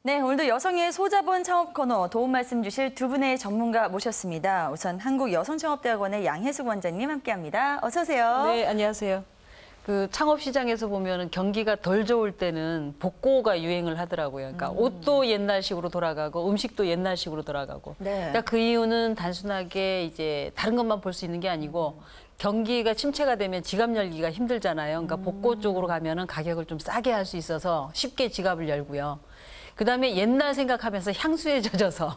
네, 오늘도 여성의 소자본 창업 코너 도움 말씀 주실 두 분의 전문가 모셨습니다. 우선 한국여성창업대학원의 양혜숙 원장님 함께합니다. 어서 오세요. 네, 안녕하세요. 그 창업 시장에서 보면은 경기가 덜 좋을 때는 복고가 유행을 하더라고요. 그러니까 옷도 옛날식으로 돌아가고 음식도 옛날식으로 돌아가고. 네. 그러니까 그 이유는 단순하게 이제 다른 것만 볼 수 있는 게 아니고 경기가 침체가 되면 지갑 열기가 힘들잖아요. 그러니까 복고 쪽으로 가면은 가격을 좀 싸게 할 수 있어서 쉽게 지갑을 열고요. 그다음에 옛날 생각하면서 향수에 젖어서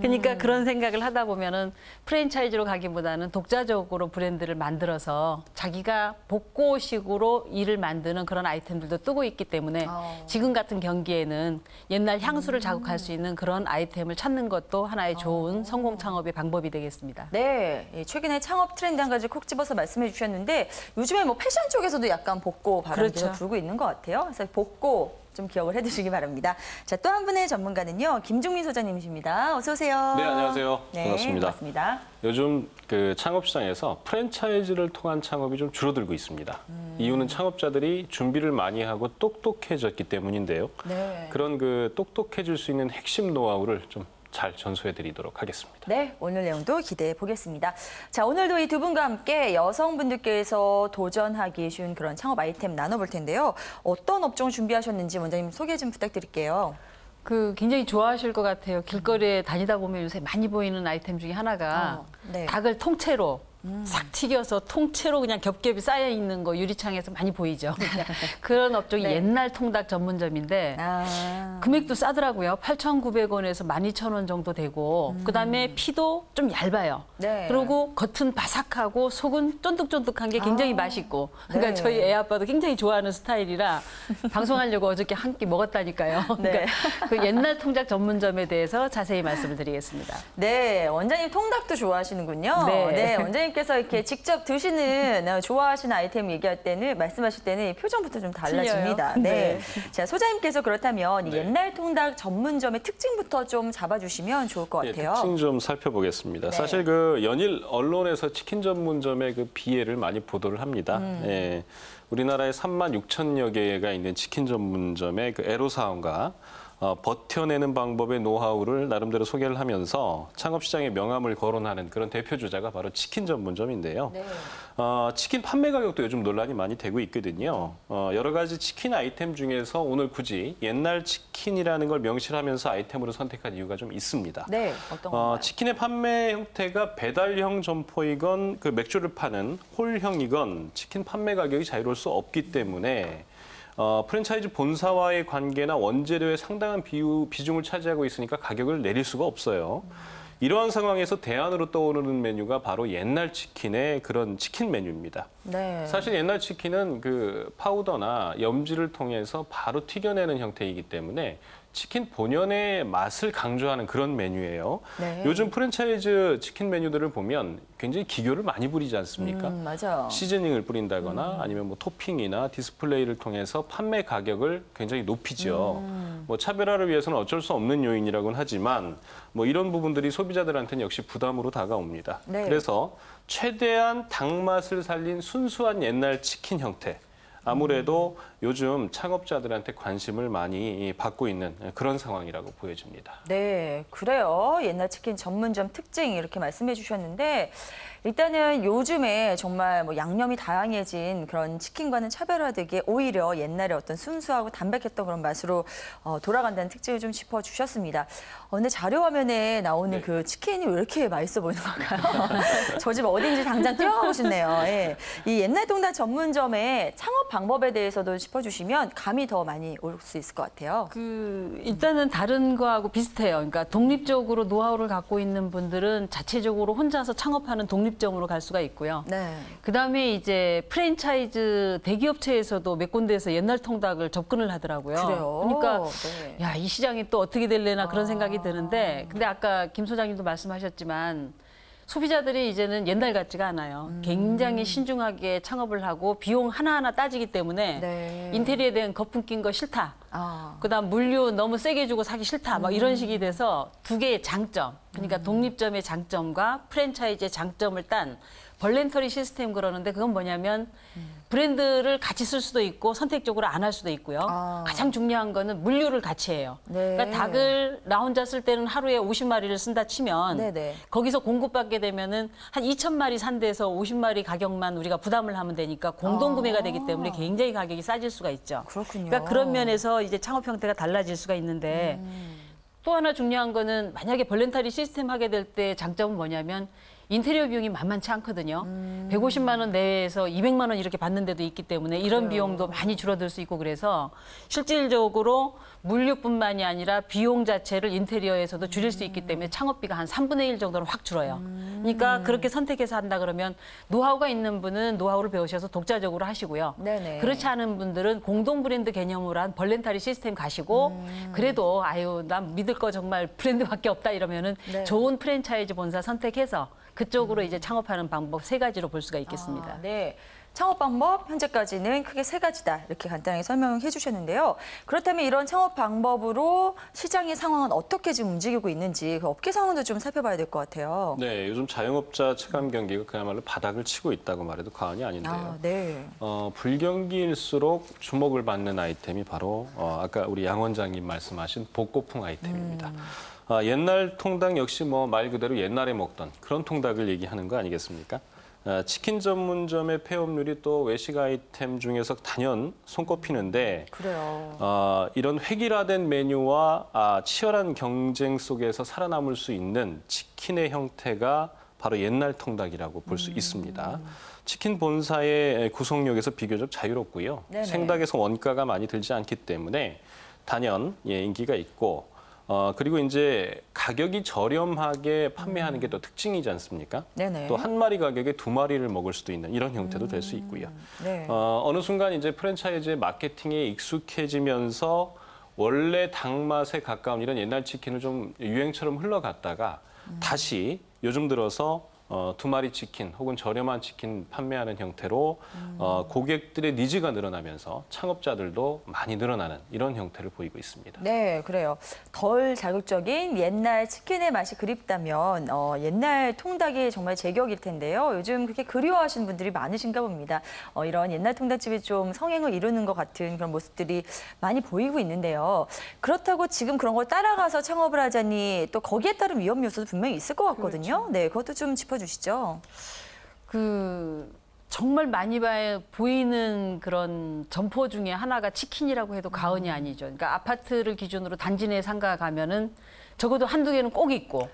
그러니까 그런 생각을 하다 보면은 프랜차이즈로 가기보다는 독자적으로 브랜드를 만들어서 자기가 복고식으로 일을 만드는 그런 아이템들도 뜨고 있기 때문에 지금 같은 경기에는 옛날 향수를 자극할 수 있는 그런 아이템을 찾는 것도 하나의 좋은 성공 창업의 방법이 되겠습니다. 네, 최근에 창업 트렌드 한 가지 콕 집어서 말씀해 주셨는데 요즘에 뭐 패션 쪽에서도 약간 복고 바람이 그렇죠. 불고 있는 것 같아요. 그래서 복고 좀 기억을 해두시기 바랍니다. 자, 또 한 분의 전문가는요, 김종민 소장님이십니다. 어서 오세요. 네, 안녕하세요. 네, 반갑습니다. 반갑습니다. 요즘 그 창업 시장에서 프랜차이즈를 통한 창업이 좀 줄어들고 있습니다. 이유는 창업자들이 준비를 많이 하고 똑똑해졌기 때문인데요. 네. 그런 그 똑똑해질 수 있는 핵심 노하우를 좀 잘 전수해드리도록 하겠습니다. 네, 오늘 내용도 기대해 보겠습니다. 자, 오늘도 이 두 분과 함께 여성분들께서 도전하기 쉬운 그런 창업 아이템 나눠볼 텐데요. 어떤 업종 준비하셨는지 원장님 소개 좀 부탁드릴게요. 그 굉장히 좋아하실 것 같아요. 길거리에 다니다 보면 요새 많이 보이는 아이템 중에 하나가 네. 닭을 통째로 싹 튀겨서 통째로 그냥 겹겹이 쌓여 있는 거 유리창에서 많이 보이죠. 그런 업종이 네. 옛날 통닭 전문점인데 금액도 싸더라고요. 8,900원에서 12,000원 정도 되고 그다음에 피도 좀 얇아요. 네. 그리고 겉은 바삭하고 속은 쫀득쫀득한 게 굉장히 맛있고 그러니까 네. 저희 애 아빠도 굉장히 좋아하는 스타일이라 방송하려고 어저께 한 끼 먹었다니까요. 네. 그러니까 그 옛날 통닭 전문점에 대해서 자세히 말씀을 드리겠습니다. 네, 원장님 통닭도 좋아하시는군요. 네. 원장님께서 이렇게 직접 드시는 좋아하시는 아이템 얘기할 때는 말씀하실 때는 표정부터 좀 달라집니다. 틀려요. 네. 네. 자, 소장님께서 그렇다면 이 네. 옛날 통닭 전문점의 특징부터 좀 잡아주시면 좋을 것 같아요. 특징 좀 살펴보겠습니다. 네. 사실 그 연일 언론에서 치킨 전문점의 그 비애를 많이 보도를 합니다. 예, 우리나라에 36,000여 개가 있는 치킨 전문점의 그 애로사항과 버텨내는 방법의 노하우를 나름대로 소개를 하면서 창업시장의 명함을 거론하는 그런 대표 주자가 바로 치킨 전문점인데요. 네. 치킨 판매 가격도 요즘 논란이 많이 되고 있거든요. 여러 가지 치킨 아이템 중에서 오늘 굳이 옛날 치킨이라는 걸 명시하면서 아이템으로 선택한 이유가 좀 있습니다. 네, 어떤 건가요? 치킨의 판매 형태가 배달형 점포이건 그 맥주를 파는 홀형이건 치킨 판매 가격이 자유로울 수 없기 때문에 프랜차이즈 본사와의 관계나 원재료의 상당한 비중을 차지하고 있으니까 가격을 내릴 수가 없어요. 이러한 상황에서 대안으로 떠오르는 메뉴가 바로 옛날 치킨의 그런 치킨 메뉴입니다. 네. 사실 옛날 치킨은 그 파우더나 염지를 통해서 바로 튀겨내는 형태이기 때문에 치킨 본연의 맛을 강조하는 그런 메뉴예요. 네. 요즘 프랜차이즈 치킨 메뉴들을 보면 굉장히 기교를 많이 부리지 않습니까? 맞아요. 시즈닝을 뿌린다거나 아니면 뭐 토핑이나 디스플레이를 통해서 판매 가격을 굉장히 높이죠. 뭐 차별화를 위해서는 어쩔 수 없는 요인이라고는 하지만 뭐 이런 부분들이 소비자들한테는 역시 부담으로 다가옵니다. 네. 그래서 최대한 닭맛을 살린 순수한 옛날 치킨 형태. 아무래도 요즘 창업자들한테 관심을 많이 받고 있는 그런 상황이라고 보여집니다. 네, 그래요. 옛날 치킨 전문점 특징 이렇게 말씀해 주셨는데 일단은 요즘에 정말 뭐 양념이 다양해진 그런 치킨과는 차별화되게 오히려 옛날에 어떤 순수하고 담백했던 그런 맛으로 돌아간다는 특징을 좀 짚어주셨습니다. 근데 자료 화면에 나오는 네. 그 치킨이 왜 이렇게 맛있어 보이는 걸까요? 저 집 어딘지 당장 뛰어가고 싶네요. 예. 이 옛날 통닭 전문점의 창업 방법에 대해서도 짚어주시면 감이 더 많이 올 수 있을 것 같아요. 일단은 다른 거하고 비슷해요. 그러니까 독립적으로 노하우를 갖고 있는 분들은 자체적으로 혼자서 창업하는 독립점으로 갈 수가 있고요. 네. 그다음에 이제 프랜차이즈 대기업체에서도 몇 군데에서 옛날 통닭을 접근을 하더라고요. 그래요? 그러니까 네. 야, 이 시장이 또 어떻게 될래나 그런 생각이 드는데 근데 아까 김 소장님도 말씀하셨지만 소비자들이 이제는 옛날 같지가 않아요. 굉장히 신중하게 창업을 하고 비용 하나하나 따지기 때문에 네. 인테리어에 대한 거품 낀 거 싫다. 그다음 물류 너무 세게 주고 사기 싫다. 막 이런 식이 돼서 두 개의 장점. 그러니까 독립점의 장점과 프랜차이즈의 장점을 딴 벌렌터리 시스템 그러는데 그건 뭐냐면 브랜드를 같이 쓸 수도 있고 선택적으로 안 할 수도 있고요. 가장 중요한 거는 물류를 같이 해요. 네. 그러니까 닭을 나 혼자 쓸 때는 하루에 50마리를 쓴다 치면 네네. 거기서 공급받게 되면은 한 2,000마리 산 데서 50마리 가격만 우리가 부담을 하면 되니까 공동 구매가 되기 때문에 굉장히 가격이 싸질 수가 있죠. 그렇군요. 그러니까 그런 면에서 이제 창업 형태가 달라질 수가 있는데 또 하나 중요한 거는 만약에 벌렌터리 시스템 하게 될 때 장점은 뭐냐면 인테리어 비용이 만만치 않거든요. 150만 원 내에서 200만 원 이렇게 받는 데도 있기 때문에 이런 비용도 많이 줄어들 수 있고 그래서 실질적으로 물류뿐만이 아니라 비용 자체를 인테리어에서도 줄일 수 있기 때문에 창업비가 한 3분의 1 정도는 확 줄어요. 그러니까 그렇게 선택해서 한다 그러면 노하우가 있는 분은 노하우를 배우셔서 독자적으로 하시고요. 네네. 그렇지 않은 분들은 공동 브랜드 개념으로 한 벌렌터리 시스템 가시고 그래도 아유 난 믿을 거 정말 브랜드밖에 없다 이러면은 네. 좋은 프랜차이즈 본사 선택해서 그쪽으로 이제 창업하는 방법 3가지로 볼 수가 있겠습니다. 네. 창업 방법 현재까지는 크게 3가지다 이렇게 간단하게 설명해 주셨는데요. 그렇다면 이런 창업 방법으로 시장의 상황은 어떻게 지금 움직이고 있는지 그 업계 상황도 좀 살펴봐야 될 것 같아요. 네, 요즘 자영업자 체감 경기가 그야말로 바닥을 치고 있다고 말해도 과언이 아닌데요. 네. 불경기일수록 주목을 받는 아이템이 바로 아까 우리 양 원장님 말씀하신 복고풍 아이템입니다. 옛날 통닭 역시 뭐 말 그대로 옛날에 먹던 그런 통닭을 얘기하는 거 아니겠습니까? 치킨 전문점의 폐업률이 또 외식 아이템 중에서 단연 손꼽히는데 그래요. 이런 획일화된 메뉴와 치열한 경쟁 속에서 살아남을 수 있는 치킨의 형태가 바로 옛날 통닭이라고 볼 수 있습니다. 치킨 본사의 구속력에서 비교적 자유롭고요. 네네. 생닭에서 원가가 많이 들지 않기 때문에 단연 인기가 있고 그리고 이제 가격이 저렴하게 판매하는 게 또 특징이지 않습니까? 네네. 또 한 마리 가격에 2마리를 먹을 수도 있는 이런 형태도 될 수 있고요. 네. 어느 순간 이제 프랜차이즈 마케팅에 익숙해지면서 원래 닭맛에 가까운 이런 옛날 치킨을 좀 유행처럼 흘러갔다가 다시 요즘 들어서 2마리 치킨 혹은 저렴한 치킨 판매하는 형태로 고객들의 니즈가 늘어나면서 창업자들도 많이 늘어나는 이런 형태를 보이고 있습니다. 네, 그래요. 덜 자극적인 옛날 치킨의 맛이 그립다면 옛날 통닭이 정말 제격일 텐데요. 요즘 그렇게 그리워하시는 분들이 많으신가 봅니다. 이런 옛날 통닭집이 좀 성행을 이루는 것 같은 그런 모습들이 많이 보이고 있는데요. 그렇다고 지금 그런 걸 따라가서 창업을 하자니 또 거기에 따른 위험 요소도 분명히 있을 것 같거든요. 그렇죠. 네, 그것도 좀 짚어주시죠. 정말 많이 보이는 그런 점포 중에 하나가 치킨이라고 해도 과언이 아니죠. 그러니까 아파트를 기준으로 단지 내 상가 가면은 적어도 한두 개는 꼭 있고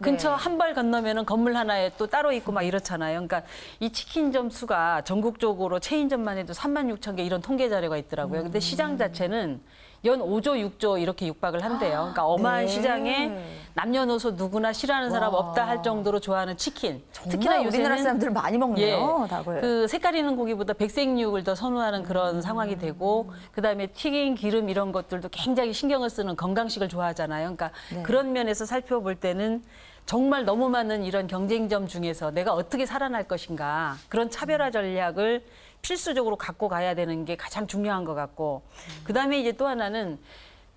근처 네. 한 발 건너면은 건물 하나에 또 따로 있고 막 이렇잖아요. 그러니까 이 치킨점 수가 전국적으로 체인점만 해도 36,000개 이런 통계 자료가 있더라고요. 근데 시장 자체는 연 5조, 6조 이렇게 육박을 한대요. 그러니까 어마한 네. 시장에 남녀노소 누구나 싫어하는 사람 없다 할 정도로 좋아하는 치킨. 정말 우리나라 사람들 많이 먹네요, 예, 닭을. 그 색깔 있는 고기보다 백색육을 더 선호하는 그런 상황이 되고 그다음에 튀긴 기름 이런 것들도 굉장히 신경을 쓰는 건강식을 좋아하잖아요. 그러니까 네. 그런 면에서 살펴볼 때는 정말 너무 많은 이런 경쟁점 중에서 내가 어떻게 살아날 것인가 그런 차별화 전략을 필수적으로 갖고 가야 되는 게 가장 중요한 것 같고 그다음에 이제 또 하나는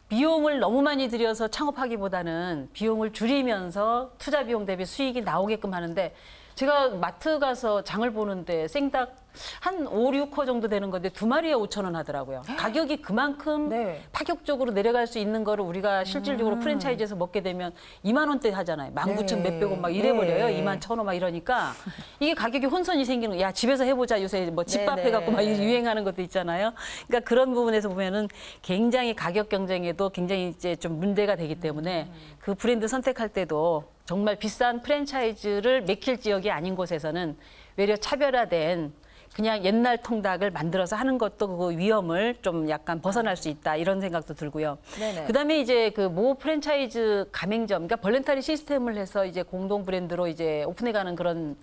비용을 너무 많이 들여서 창업하기보다는 비용을 줄이면서 투자 비용 대비 수익이 나오게끔 하는데 제가 마트 가서 장을 보는데 생닭 한 5, 6호 정도 되는 건데 2마리에 5,000원 하더라고요. 가격이 그만큼 네. 파격적으로 내려갈 수 있는 거를 우리가 실질적으로 프랜차이즈에서 먹게 되면 2만 원대 하잖아요. 19,000 몇백 원 막 이래버려요. 네. 21,000원 막 이러니까 이게 가격이 혼선이 생기는 거야. 집에서 해보자. 요새 뭐 집밥 네네. 해갖고 막 유행하는 것도 있잖아요. 그러니까 그런 부분에서 보면은 굉장히 가격 경쟁에도 굉장히 이제 좀 문제가 되기 때문에 그 브랜드 선택할 때도 정말 비싼 프랜차이즈를 맥힐 지역이 아닌 곳에서는 외려 차별화된 그냥 옛날 통닭을 만들어서 하는 것도 그 위험을 좀 약간 벗어날 수 있다 이런 생각도 들고요. 네네. 그다음에 이제 그 모 프랜차이즈 가맹점, 그러니까 벌렌터리 시스템을 해서 이제 공동 브랜드로 이제 오픈해가는 그런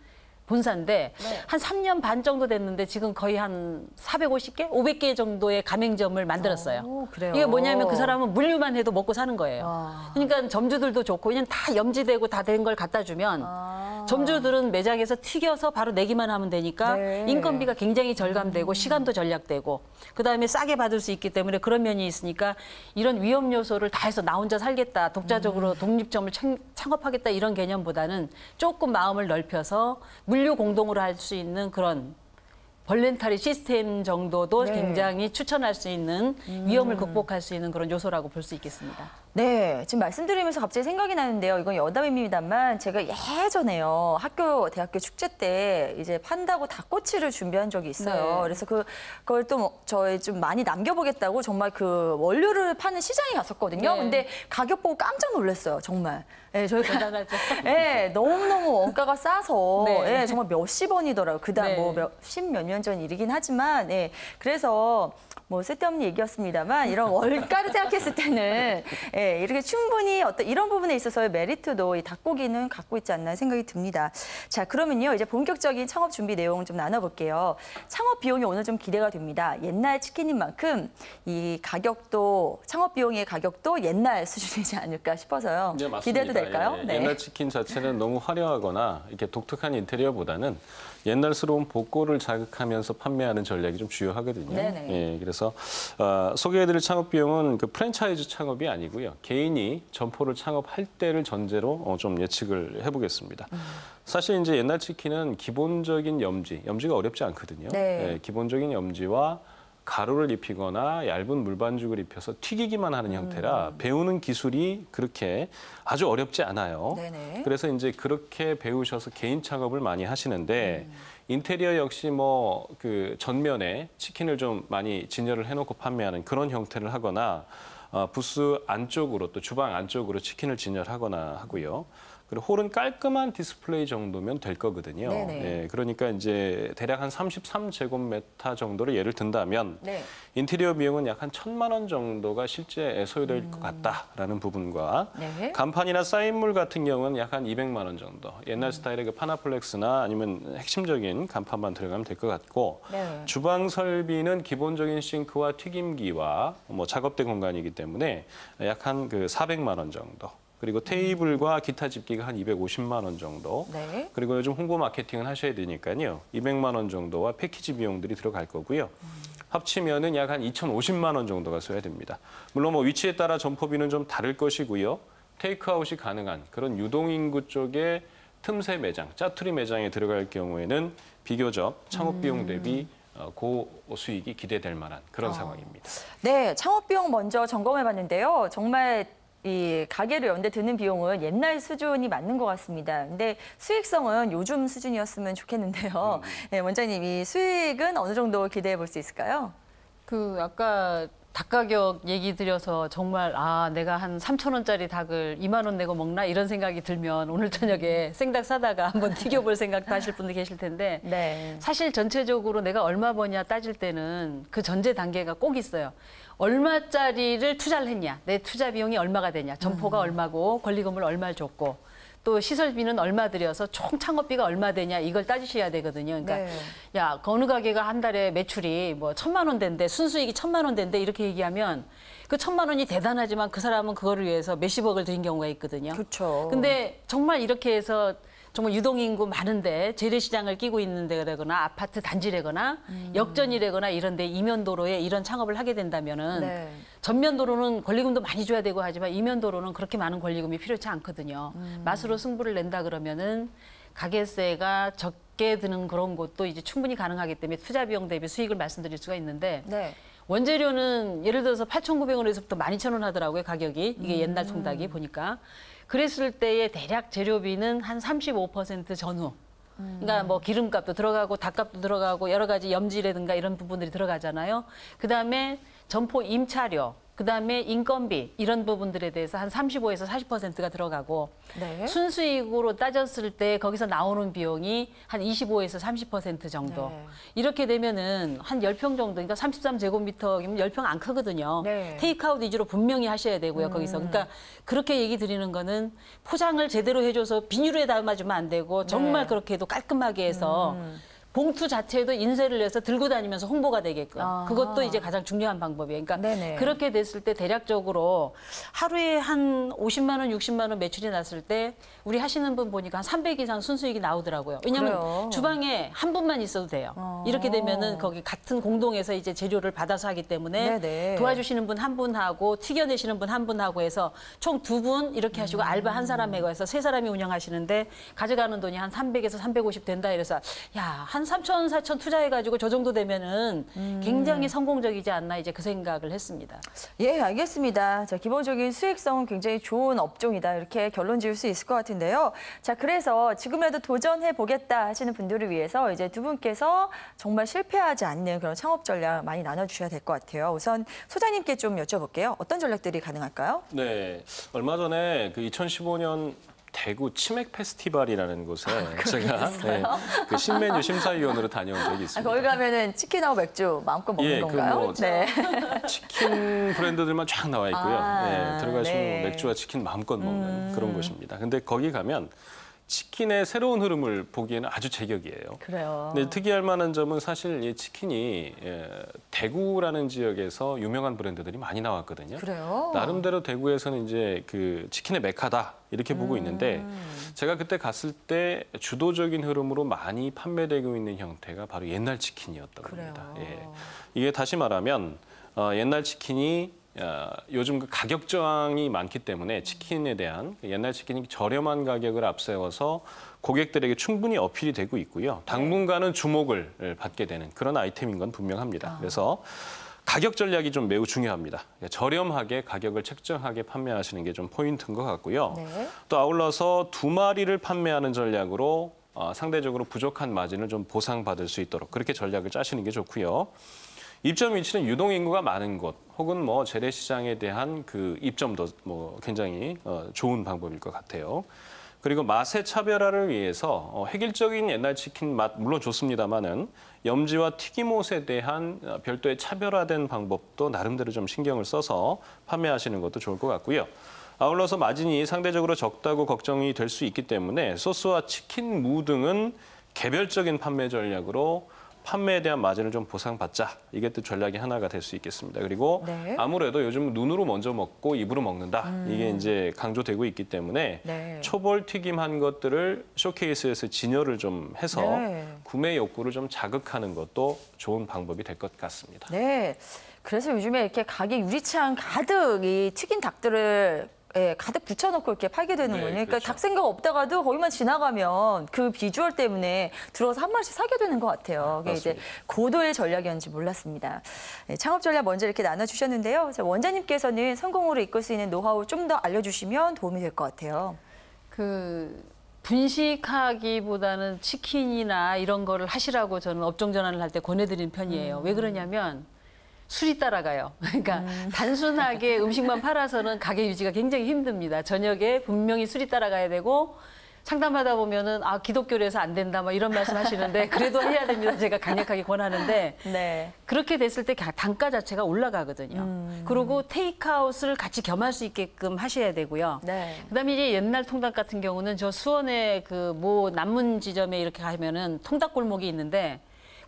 본사인데 네. 한 3년 반 정도 됐는데 지금 거의 한 450개, 500개 정도의 가맹점을 만들었어요. 오, 그래요? 이게 뭐냐면 그 사람은 물류만 해도 먹고 사는 거예요. 아. 그러니까 점주들도 좋고 그냥 다 염지되고 다 된 걸 갖다 주면 아. 점주들은 매장에서 튀겨서 바로 내기만 하면 되니까 네. 인건비가 굉장히 절감되고 시간도 절약되고 그다음에 싸게 받을 수 있기 때문에 그런 면이 있으니까 이런 위험 요소를 다 해서 나 혼자 살겠다, 독자적으로 독립점을 창업하겠다 이런 개념보다는 조금 마음을 넓혀서 분류 공동으로 할 수 있는 그런 벌렌타리 시스템 정도도 네. 굉장히 추천할 수 있는 위험을 극복할 수 있는 그런 요소라고 볼 수 있겠습니다. 네, 지금 말씀드리면서 갑자기 생각이 나는데요. 이건 여담입니다만 제가 예전에요. 대학교 축제 때 이제 판다고 닭꼬치를 준비한 적이 있어요. 네. 그래서 그걸 또 저희 좀 많이 남겨보겠다고 정말 그 원료를 파는 시장에 갔었거든요. 네. 근데 가격 보고 깜짝 놀랐어요. 정말. 네, 저희가 대단하죠. 네, 너무너무 원가가 싸서 네. 네, 정말 몇십 원이더라고요. 그다음 네. 뭐 십몇 년 전 일이긴 하지만 네, 그래서 뭐 쓸데없는 얘기였습니다만 이런 원가를 생각했을 때는 예, 이렇게 충분히 어떤 이런 부분에 있어서의 메리트도 이 닭고기는 갖고 있지 않나 생각이 듭니다. 자, 그러면요 이제 본격적인 창업 준비 내용 좀 나눠볼게요. 창업 비용이 오늘 좀 기대가 됩니다. 옛날 치킨인 만큼 이 가격도 창업 비용의 가격도 옛날 수준이지 않을까 싶어서요. 네, 맞습니다. 기대도 될까요? 예, 옛날 치킨 자체는 너무 화려하거나 이렇게 독특한 인테리어보다는 옛날스러운 복고를 자극하면서 판매하는 전략이 좀 주요하거든요. 네네. 예, 그래서 소개해드릴 창업 비용은 그 프랜차이즈 창업이 아니고요. 개인이 점포를 창업할 때를 전제로 좀 예측을 해보겠습니다. 사실 이제 옛날 치킨은 기본적인 염지가 어렵지 않거든요. 네. 예, 기본적인 염지와 가루를 입히거나 얇은 물반죽을 입혀서 튀기기만 하는 형태라 배우는 기술이 그렇게 아주 어렵지 않아요. 네네. 그래서 이제 그렇게 배우셔서 개인 창업을 많이 하시는데 인테리어 역시 뭐 그 전면에 치킨을 좀 많이 진열을 해놓고 판매하는 그런 형태를 하거나 부스 안쪽으로 또 주방 안쪽으로 치킨을 진열하거나 하고요. 그리고 홀은 깔끔한 디스플레이 정도면 될 거거든요. 네네. 예, 그러니까 이제 대략 한 33제곱미터 정도를 예를 든다면 네. 인테리어 비용은 약 한 1,000만 원 정도가 실제 소요될 것 같다라는 부분과 네. 간판이나 사인물 같은 경우는 약 한 200만 원 정도. 옛날 스타일의 그 파나플렉스나 아니면 핵심적인 간판만 들어가면 될 것 같고 네. 주방 설비는 기본적인 싱크와 튀김기와 뭐 작업대 공간이기 때문에 약 한 그 400만 원 정도. 그리고 테이블과 기타 집기가 한 250만 원 정도. 네. 그리고 요즘 홍보 마케팅은 하셔야 되니까요. 200만 원 정도와 패키지 비용들이 들어갈 거고요. 합치면은 약 한 2,050만 원 정도가 소요됩니다. 물론 뭐 위치에 따라 점포비는 좀 다를 것이고요. 테이크아웃이 가능한 그런 유동인구 쪽에 틈새 매장, 짜투리 매장에 들어갈 경우에는 비교적 창업 비용 대비 고수익이 기대될 만한 그런 상황입니다. 네, 창업 비용 먼저 점검해 봤는데요. 정말 이 가게를 연대 드는 비용은 옛날 수준이 맞는 것 같습니다. 근데 수익성은 요즘 수준이었으면 좋겠는데요. 네, 원장님, 이 수익은 어느 정도 기대해 볼 수 있을까요? 그 아까 닭 가격 얘기 드려서 정말 내가 한 3,000원짜리 닭을 2만 원 내고 먹나 이런 생각이 들면 오늘 저녁에 생닭 사다가 한번 튀겨볼 생각도 하실 분들 계실 텐데 네. 사실 전체적으로 내가 얼마 버냐 따질 때는 그 전제 단계가 꼭 있어요. 얼마짜리를 투자를 했냐, 내 투자 비용이 얼마가 되냐, 점포가 얼마고 권리금을 얼마 줬고 또 시설비는 얼마 들여서 총 창업비가 얼마 되냐 이걸 따지셔야 되거든요. 그러니까 네. 야, 어느 가게가 한 달에 매출이 뭐 1,000만 원 된대, 순수익이 1,000만 원 된대 이렇게 얘기하면 그 1,000만 원이 대단하지만 그 사람은 그거를 위해서 몇십억을 들인 경우가 있거든요. 그렇죠. 근데 정말 이렇게 해서 정말 유동인구 많은데 재래시장을 끼고 있는 데라거나 아파트 단지라거나 역전이라거나 이런 데 이면도로에 이런 창업을 하게 된다면은 네. 전면도로는 권리금도 많이 줘야 되고 하지만 이면도로는 그렇게 많은 권리금이 필요치 않거든요. 맛으로 승부를 낸다 그러면은 가게세가 적게 드는 그런 곳도 이제 충분히 가능하기 때문에 투자 비용 대비 수익을 말씀드릴 수가 있는데 네. 원재료는 예를 들어서 8,900원에서부터 12,000원 하더라고요, 가격이. 이게 옛날 통닭이 보니까. 그랬을 때의 대략 재료비는 한 35% 전후. 그러니까 뭐 기름값도 들어가고 닭값도 들어가고 여러 가지 염지라든가 이런 부분들이 들어가잖아요. 그다음에 점포 임차료, 그다음에 인건비 이런 부분들에 대해서 한 35에서 40%가 들어가고 네. 순수익으로 따졌을 때 거기서 나오는 비용이 한 25에서 30% 정도. 네. 이렇게 되면은 한 10평 정도, 그러니까 33제곱미터이면 10평 안 크거든요. 네. 테이크아웃 위주로 분명히 하셔야 되고요, 거기서. 그러니까 그렇게 얘기 드리는 거는 포장을 제대로 해줘서 비닐에 담아주면 안 되고 정말 네. 그렇게 해도 깔끔하게 해서 봉투 자체도 인쇄를 해서 들고 다니면서 홍보가 되게끔. 아. 그것도 이제 가장 중요한 방법이에요. 그러니까 네네. 그렇게 됐을 때 대략적으로 하루에 한 50만 원, 60만 원 매출이 났을 때 우리 하시는 분 보니까 한 300 이상 순수익이 나오더라고요. 왜냐하면 그래요. 주방에 한 분만 있어도 돼요. 이렇게 되면은 거기 같은 공동에서 이제 재료를 받아서 하기 때문에 네네. 도와주시는 분 한 분하고 튀겨내시는 분 한 분하고 해서 총 2분 이렇게 하시고 알바 한 사람에고 해서 3사람이 운영하시는데 가져가는 돈이 한 300에서 350 된다 이래서 야, 한 3천, 4천 투자해가지고 저 정도 되면은 굉장히 성공적이지 않나 이제 그 생각을 했습니다. 예, 알겠습니다. 자, 기본적인 수익성은 굉장히 좋은 업종이다. 이렇게 결론 지을 수 있을 것 같은데요. 자, 그래서 지금이라도 도전해 보겠다 하시는 분들을 위해서 이제 두 분께서 정말 실패하지 않는 그런 창업 전략 많이 나눠주셔야 될 것 같아요. 우선 소장님께 좀 여쭤볼게요. 어떤 전략들이 가능할까요? 네, 얼마 전에 그 2015년 대구 치맥 페스티벌이라는 곳에 제가 그 신메뉴 심사위원으로 다녀온 적이 있습니다. 거기 가면은 치킨하고 맥주 마음껏 먹는 예, 건가요? 뭐 네. 치킨 브랜드들만 쫙 나와 있고요. 아, 들어가시면 네. 맥주와 치킨 마음껏 먹는 그런 곳입니다. 근데 거기 가면 치킨의 새로운 흐름을 보기에는 아주 제격이에요. 그래요. 근데 특이할 만한 점은 사실 이 치킨이 대구라는 지역에서 유명한 브랜드들이 많이 나왔거든요. 그래요? 나름대로 대구에서는 이제 그 치킨의 메카다 이렇게 보고 있는데 제가 그때 갔을 때 주도적인 흐름으로 많이 판매되고 있는 형태가 바로 옛날 치킨이었던 그래요. 겁니다. 예. 이게 다시 말하면 옛날 치킨이 요즘 그 가격 저항이 많기 때문에 치킨에 대한 옛날 치킨이 저렴한 가격을 앞세워서 고객들에게 충분히 어필이 되고 있고요. 당분간은 주목을 받게 되는 그런 아이템인 건 분명합니다. 그래서 가격 전략이 좀 매우 중요합니다. 저렴하게 가격을 책정하게 판매하시는 게 좀 포인트인 것 같고요. 네. 또 아울러서 2마리를 판매하는 전략으로 상대적으로 부족한 마진을 좀 보상받을 수 있도록 그렇게 전략을 짜시는 게 좋고요. 입점 위치는 유동 인구가 많은 곳 혹은 뭐 재래시장에 대한 그 입점도 뭐 굉장히 좋은 방법일 것 같아요. 그리고 맛의 차별화를 위해서 획일적인 옛날 치킨 맛 물론 좋습니다만은 염지와 튀김옷에 대한 별도의 차별화된 방법도 나름대로 좀 신경을 써서 판매하시는 것도 좋을 것 같고요. 아울러서 마진이 상대적으로 적다고 걱정이 될 수 있기 때문에 소스와 치킨 무 등은 개별적인 판매 전략으로 판매에 대한 마진을 좀 보상받자. 이게 또 전략이 하나가 될 수 있겠습니다. 그리고 네. 아무래도 요즘 눈으로 먼저 먹고 입으로 먹는다. 이게 이제 강조되고 있기 때문에 네. 초벌 튀김한 것들을 쇼케이스에서 진열을 좀 해서 네. 구매 욕구를 좀 자극하는 것도 좋은 방법이 될 것 같습니다. 네. 그래서 요즘에 이렇게 가게 유리창 가득 이 튀긴 닭들을 가득 붙여놓고 이렇게 팔게 되는군요. 네, 그러니까 그렇죠. 닭 생각 없다가도 거기만 지나가면 그 비주얼 때문에 들어서 한 마리씩 사게 되는 것 같아요. 그게 이제 맞습니다. 고도의 전략이었는지 몰랐습니다. 네, 창업 전략 먼저 이렇게 나눠주셨는데요. 자, 원장님께서는 성공으로 이끌 수 있는 노하우 좀 더 알려주시면 도움이 될 것 같아요. 그 분식하기보다는 치킨이나 이런 거를 하시라고 저는 업종 전환을 할 때 권해드리는 편이에요. 왜 그러냐면 술이 따라가요. 그러니까 단순하게 음식만 팔아서는 가게 유지가 굉장히 힘듭니다. 저녁에 분명히 술이 따라가야 되고 상담하다 보면은 아 기독교라서 안 된다 뭐 이런 말씀하시는데 그래도 해야 됩니다. 제가 강력하게 권하는데 네. 그렇게 됐을 때 단가 자체가 올라가거든요. 그리고 테이크아웃을 같이 겸할 수 있게끔 하셔야 되고요. 네. 그다음에 이제 옛날 통닭 같은 경우는 저 수원에 그 모 남문 지점에 이렇게 가면은 통닭 골목이 있는데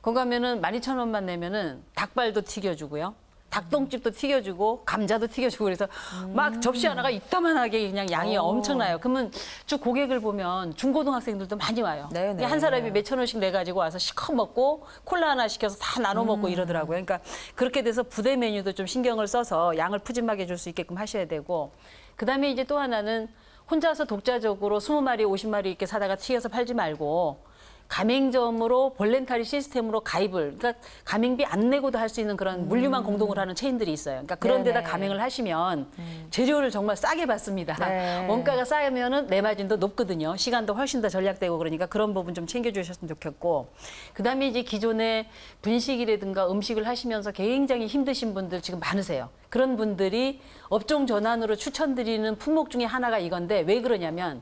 거기 가면은 12,000원만 내면은 닭발도 튀겨주고요. 닭똥집도 튀겨주고 감자도 튀겨주고 그래서 막 접시 하나가 이따만하게 그냥 양이 엄청나요. 그러면 쭉 고객을 보면 중고등학생들도 많이 와요. 네네. 한 사람이 몇천 원씩 내가지고 와서 시커 먹고 콜라 하나 시켜서 다 나눠 먹고 이러더라고요. 그러니까 그렇게 돼서 부대 메뉴도 좀 신경을 써서 양을 푸짐하게 줄 수 있게끔 하셔야 되고 그다음에 이제 또 하나는 혼자서 독자적으로 20마리, 50마리 이렇게 사다가 튀겨서 팔지 말고 가맹점으로 볼렌타리 시스템으로 가입을 그러니까 가맹비 안 내고도 할 수 있는 그런 물류만 공동으로 하는 체인들이 있어요. 그러니까 그런 데다 네네. 가맹을 하시면 재료를 정말 싸게 받습니다. 네. 원가가 싸면은 내 마진도 높거든요. 시간도 훨씬 더 절약되고 그러니까 그런 부분 좀 챙겨주셨으면 좋겠고 그다음에 이제 기존에 분식이라든가 음식을 하시면서 굉장히 힘드신 분들 지금 많으세요. 그런 분들이 업종 전환으로 추천드리는 품목 중에 하나가 이건데 왜 그러냐면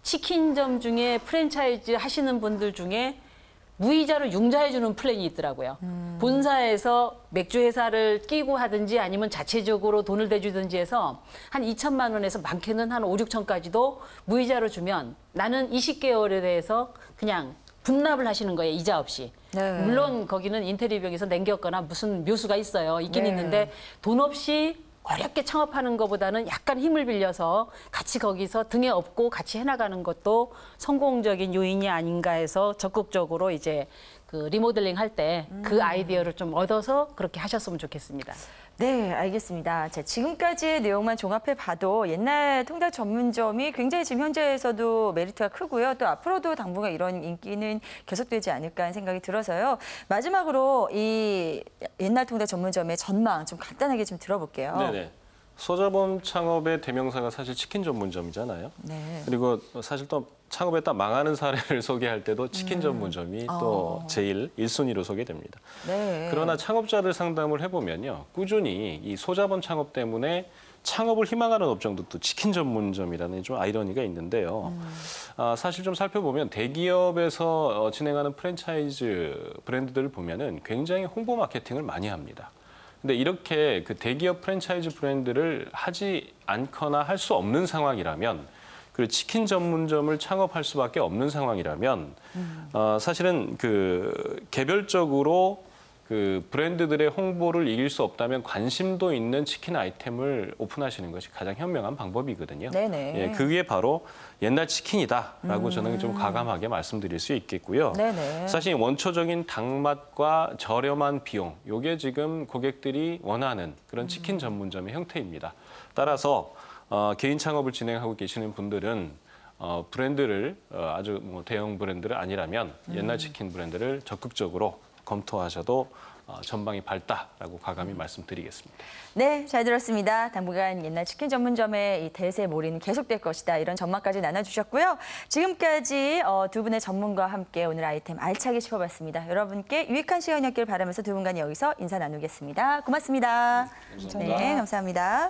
치킨점 중에 프랜차이즈 하시는 분들 중에 무이자로 융자해주는 플랜이 있더라고요. 본사에서 맥주 회사를 끼고 하든지 아니면 자체적으로 돈을 대주든지 해서 한 2천만 원에서 많게는 한 5, 6천까지도 무이자로 주면 나는 20개월에 대해서 그냥 분납을 하시는 거예요, 이자 없이. 네. 물론 거기는 인테리어 비용에서 남겼거나 무슨 묘수가 있어요. 있긴 네. 있는데 돈 없이 어렵게 창업하는 것보다는 약간 힘을 빌려서 같이 거기서 등에 업고 같이 해나가는 것도 성공적인 요인이 아닌가 해서 적극적으로 이제 그 리모델링 할 때 그 아이디어를 좀 얻어서 그렇게 하셨으면 좋겠습니다. 네, 알겠습니다. 자, 지금까지의 내용만 종합해 봐도 옛날 통닭 전문점이 굉장히 지금 현재에서도 메리트가 크고요. 또 앞으로도 당분간 이런 인기는 계속되지 않을까 하는 생각이 들어서요. 마지막으로 이 옛날 통닭 전문점의 전망 좀 간단하게 좀 들어볼게요. 네네. 소자본 창업의 대명사가 사실 치킨 전문점이잖아요. 네. 그리고 사실 또 창업했다 망하는 사례를 소개할 때도 치킨 전문점이 또 제일 1순위로 소개됩니다. 네. 그러나 창업자를 상담을 해보면요. 꾸준히 이 소자본 창업 때문에 창업을 희망하는 업종도 또 치킨 전문점이라는 좀 아이러니가 있는데요. 사실 좀 살펴보면 대기업에서 진행하는 프랜차이즈 브랜드들을 보면은 굉장히 홍보 마케팅을 많이 합니다. 근데 이렇게 그 대기업 프랜차이즈 브랜드를 하지 않거나 할 수 없는 상황이라면, 그리고 치킨 전문점을 창업할 수밖에 없는 상황이라면, 사실은 그 개별적으로 그 브랜드들의 홍보를 이길 수 없다면 관심도 있는 치킨 아이템을 오픈하시는 것이 가장 현명한 방법이거든요. 네네. 예, 그게 바로 옛날 치킨이다라고 저는 좀 과감하게 말씀드릴 수 있겠고요. 네네. 사실 원초적인 닭맛과 저렴한 비용, 이게 지금 고객들이 원하는 그런 치킨 전문점의 형태입니다. 따라서 개인 창업을 진행하고 계시는 분들은 브랜드를 아주 뭐 대형 브랜드를 아니라면 옛날 치킨 브랜드를 적극적으로 검토하셔도 전방이 밝다라고 과감히 말씀드리겠습니다. 네, 잘 들었습니다. 당분간 옛날 치킨 전문점의 이 대세몰이는 계속될 것이다. 이런 전망까지 나눠주셨고요. 지금까지 두 분의 전문가와 함께 오늘 아이템 알차게 짚어봤습니다. 여러분께 유익한 시간이었길 바라면서 두 분간 여기서 인사 나누겠습니다. 고맙습니다. 감사합니다. 네, 감사합니다.